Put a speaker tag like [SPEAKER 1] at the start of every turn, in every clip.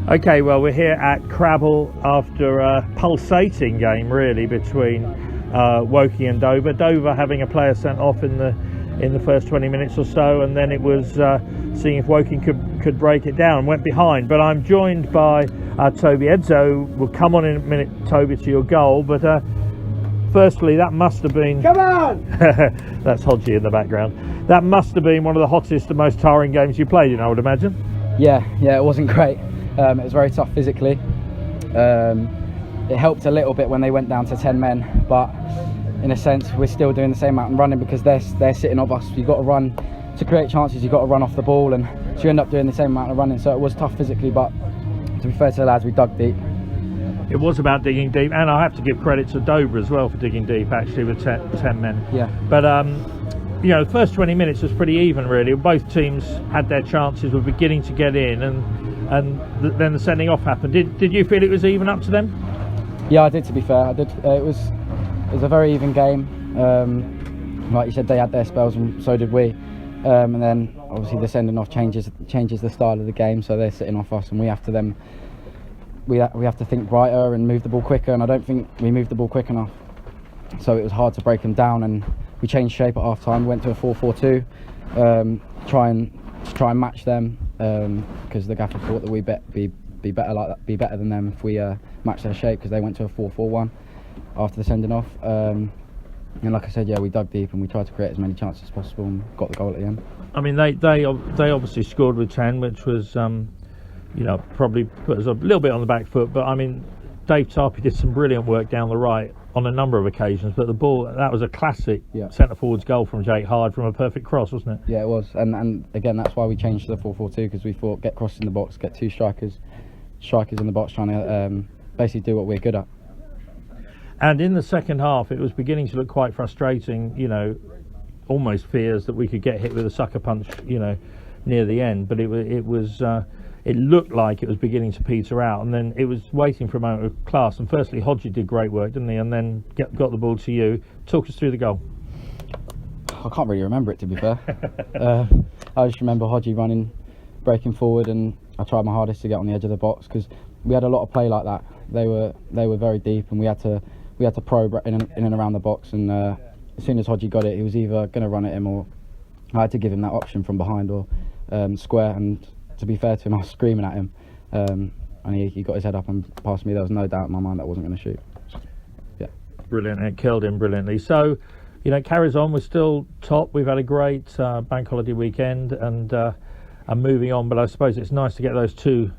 [SPEAKER 1] Okay, well, we're here at Crabble after a pulsating game, really, between Woking and Dover. Dover having a player sent off in the first 20 minutes or so, and then it was seeing if Woking could break it down and went behind. But I'm joined by Toby. Edser will come on in a minute, Toby, to your goal. But firstly, that must have been...
[SPEAKER 2] Come on!
[SPEAKER 1] That's Hodgie in the background. That must have been one of the hottest and most tiring games you played in, I would imagine.
[SPEAKER 2] Yeah, it wasn't great. It was very tough physically. It helped a little bit when they went down to 10 men, but in a sense we're still doing the same amount of running because they're sitting off us. You've got to run to create chances, you've got to run off the ball, and so you end up doing the same amount of running. So it was tough physically, but to be fair to the lads, we dug deep.
[SPEAKER 1] It was about digging deep, and I have to give credit to Dover as well for digging deep, actually, with 10 men.
[SPEAKER 2] Yeah.
[SPEAKER 1] But you know, the first 20 minutes was pretty even, really. Both teams had their chances, were beginning to get in, and then the sending off happened. Did you feel it was even up to them?
[SPEAKER 2] Yeah, I did, to be fair. I did. It was a very even game. Like you said, they had their spells and so did we. And then obviously the sending off changes the style of the game, so they're sitting off us and we have to think brighter and move the ball quicker, and I don't think we moved the ball quick enough. So it was hard to break them down, and we changed shape at half time. We went to a 4-4-2, try and match them, because the gaffer thought that we'd be better than them if we matched their shape, because they went to a 4-4-1 after the sending off. And like I said, yeah, we dug deep and we tried to create as many chances as possible and got the goal at the end.
[SPEAKER 1] I mean, they obviously scored with 10, which was you know, probably put us a little bit on the back foot. But I mean, Dave Tarpey did some brilliant work down the right on a number of occasions, but the ball, that was a classic centre forward's goal from Jake Hard from a perfect cross, wasn't it?
[SPEAKER 2] Yeah, it was, and again, that's why we changed to the 4-4-2, because we thought get crossed in the box, get two strikers in the box, trying to basically do what we're good at.
[SPEAKER 1] And in the second half, it was beginning to look quite frustrating, you know, almost fears that we could get hit with a sucker punch, you know, near the end. But it looked like it was beginning to peter out, and then it was waiting for a moment of class. And firstly, Hodgie did great work, didn't he? And then got the ball to you. Talk us through the goal.
[SPEAKER 2] I can't really remember it, to be fair. I just remember Hodgie running, breaking forward, and I tried my hardest to get on the edge of the box because we had a lot of play like that. They were very deep, and we had to probe in and around the box. And as soon as Hodgie got it, he was either going to run at him, or I had to give him that option from behind or square. And to be fair to him, I was screaming at him, and he got his head up and passed me. There was no doubt in my mind that I wasn't going to shoot. Yeah,
[SPEAKER 1] brilliant. It killed him brilliantly. So, you know, it carries on. We're still top. We've had a great bank holiday weekend, and I'm moving on. But I suppose it's nice to get those two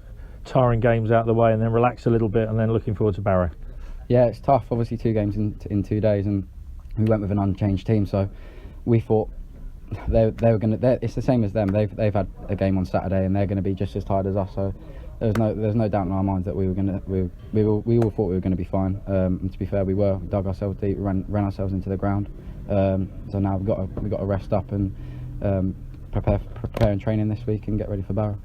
[SPEAKER 1] tiring games out of the way and then relax a little bit, and then looking forward to Barrow.
[SPEAKER 2] Yeah, it's tough. Obviously, 2 games in 2 days, and we went with an unchanged team. So we thought they were going to. It's the same as them. They've had a game on Saturday, and they're going to be just as tired as us. So there's no doubt in our minds that we all thought we were going to be fine. And to be fair, we were. We dug ourselves deep, ran ourselves into the ground. So now we've got to rest up and prepare and training this week and get ready for Barrow.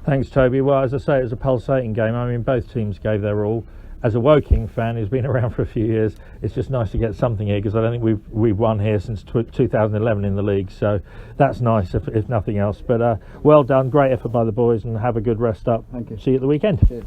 [SPEAKER 1] Thanks, Toby. Well, as I say, it was a pulsating game. I mean, both teams gave their all. As a Woking fan who's been around for a few years, it's just nice to get something here, because I don't think we've won here since 2011 in the league. So that's nice, if nothing else. But well done, great effort by the boys, and have a good rest up.
[SPEAKER 2] Thank you.
[SPEAKER 1] See you at the weekend.
[SPEAKER 2] Cheers.